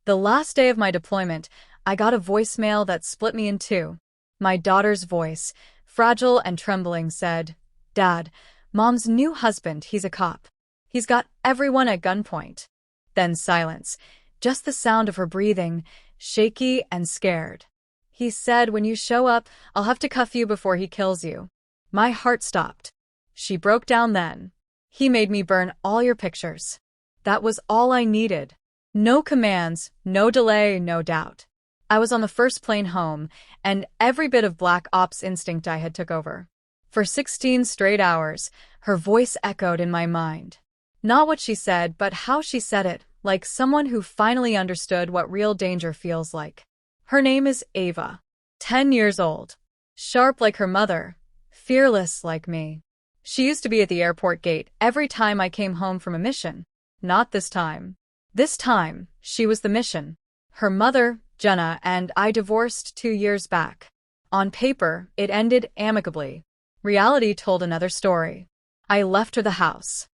The last day of my deployment, I got a voicemail that split me in two. My daughter's voice, fragile and trembling, said, "Dad, Mom's new husband, he's a cop. He's got everyone at gunpoint." Then silence, just the sound of her breathing, shaky and scared. "He said when you show up, I'll have to cuff you before he kills you." My heart stopped. She broke down then. "He made me burn all your pictures." That was all I needed. No commands, no delay, no doubt. I was on the first plane home, and every bit of Black Ops instinct I had took over. For 16 straight hours, her voice echoed in my mind. Not what she said, but how she said it, like someone who finally understood what real danger feels like. Her name is Ava. 10 years old. Sharp like her mother. Fearless like me. She used to be at the airport gate every time I came home from a mission. Not this time. This time, she was the mission. Her mother, Jenna, and I divorced 2 years back. On paper, it ended amicably. Reality told another story. I left her the house.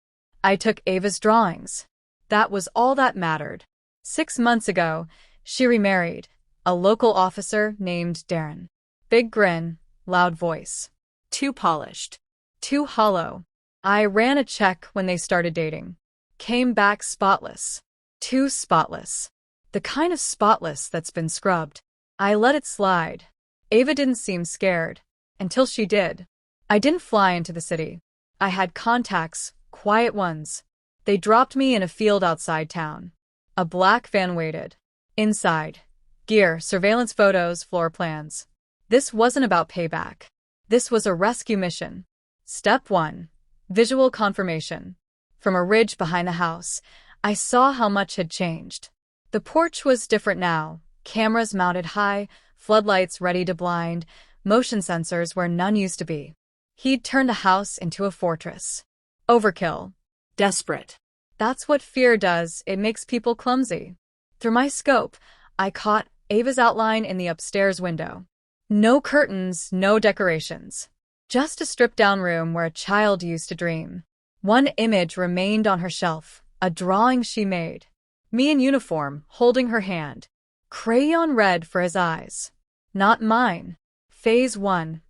I took Ava's drawings. That was all that mattered. 6 months ago, she remarried. A local officer named Darren. Big grin, loud voice. Too polished. Too hollow. I ran a check when they started dating. Came back spotless. Too spotless. The kind of spotless that's been scrubbed. I let it slide. Ava didn't seem scared. Until she did. I didn't fly into the city. I had contacts, quiet ones. They dropped me in a field outside town. A black van waited. Inside. Gear, surveillance photos, floor plans. This wasn't about payback. This was a rescue mission. Step 1. Visual confirmation. From a ridge behind the house, I saw how much had changed. The porch was different now. Cameras mounted high, floodlights ready to blind, motion sensors where none used to be. He'd turned a house into a fortress. Overkill. Desperate. That's what fear does, it makes people clumsy. Through my scope, I caught Ava's outline in the upstairs window. No curtains, no decorations. Just a stripped-down room where a child used to dream. One image remained on her shelf, a drawing she made. Me in uniform, holding her hand. Crayon red for his eyes. Not mine. Phase 1.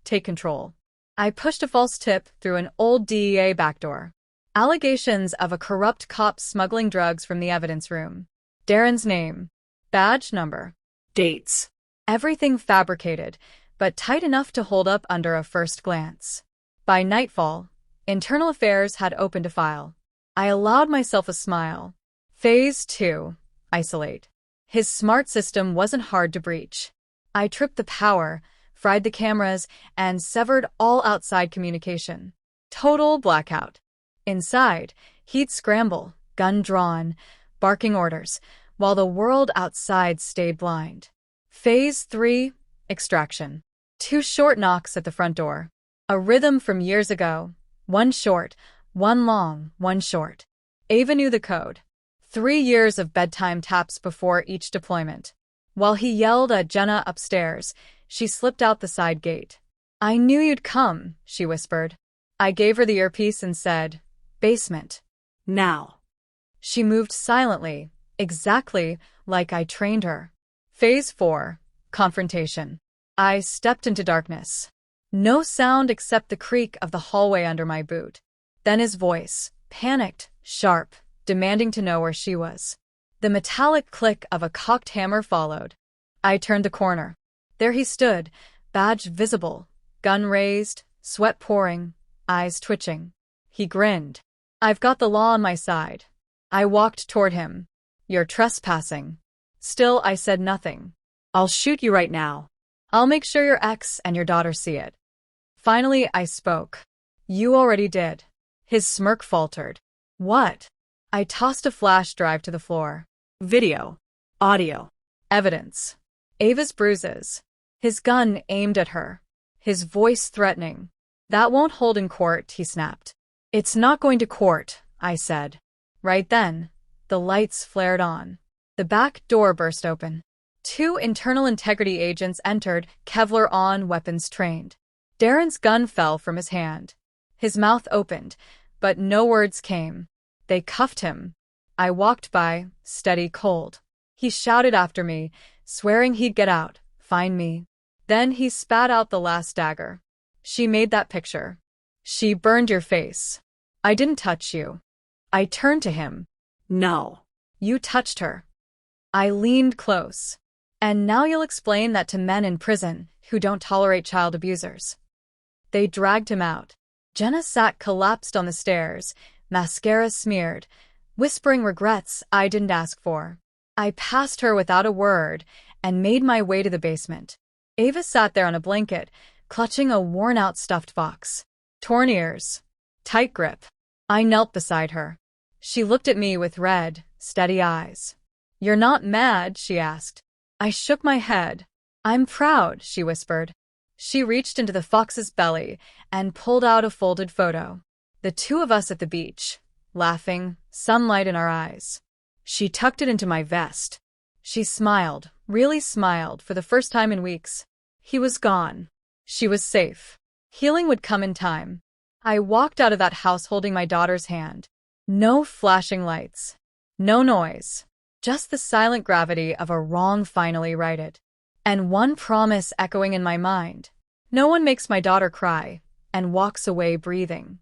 Take control. I pushed a false tip through an old DEA backdoor. Allegations of a corrupt cop smuggling drugs from the evidence room. Darren's name. Badge number. Dates. Everything fabricated, but tight enough to hold up under a first glance. By nightfall, Internal Affairs had opened a file. I allowed myself a smile. Phase 2. Isolate. His smart system wasn't hard to breach. I tripped the power, fried the cameras, and severed all outside communication. Total blackout. Inside, he'd scramble, gun drawn, barking orders, while the world outside stayed blind. Phase 3. Extraction. 2 short knocks at the front door. A rhythm from years ago. One short, one long, one short. Ava knew the code. 3 years of bedtime taps before each deployment. While he yelled at Jenna upstairs, she slipped out the side gate. "I knew you'd come," she whispered. I gave her the earpiece and said, "Basement. Now." She moved silently, exactly like I trained her. Phase 4. Confrontation. I stepped into darkness. No sound except the creak of the hallway under my boot. Then his voice, panicked, sharp, demanding to know where she was. The metallic click of a cocked hammer followed. I turned the corner. There he stood, badge visible, gun raised, sweat pouring, eyes twitching. He grinned. "I've got the law on my side." I walked toward him. "You're trespassing." Still, I said nothing. "I'll shoot you right now. I'll make sure your ex and your daughter see it." Finally, I spoke. "You already did." His smirk faltered. "What?" I tossed a flash drive to the floor. Video. Audio. Evidence. Ava's bruises. His gun aimed at her. His voice threatening. "That won't hold in court," he snapped. "It's not going to court," I said. Right then, the lights flared on. The back door burst open. 2 internal integrity agents entered, Kevlar on, weapons trained. Darren's gun fell from his hand. His mouth opened, but no words came. They cuffed him. I walked by, steady, cold. He shouted after me, swearing he'd get out, find me. Then he spat out the last dagger. She made that picture. She burned your face. I didn't touch you. I turned to him. No. You touched her. I leaned close. And now you'll explain that to men in prison who don't tolerate child abusers. They dragged him out. Jenna sat collapsed on the stairs, mascara smeared, whispering regrets I didn't ask for. I passed her without a word and made my way to the basement. Ava sat there on a blanket, clutching a worn-out stuffed fox. Torn ears. Tight grip. I knelt beside her. She looked at me with red, steady eyes. You're not mad? She asked. I shook my head. I'm proud, she whispered. She reached into the fox's belly and pulled out a folded photo. The two of us at the beach, laughing, sunlight in our eyes. She tucked it into my vest. She smiled, really smiled, for the first time in weeks. He was gone. She was safe. Healing would come in time. I walked out of that house holding my daughter's hand. No flashing lights. No noise. Just the silent gravity of a wrong finally righted. And one promise echoing in my mind. No one makes my daughter cry and walks away breathing.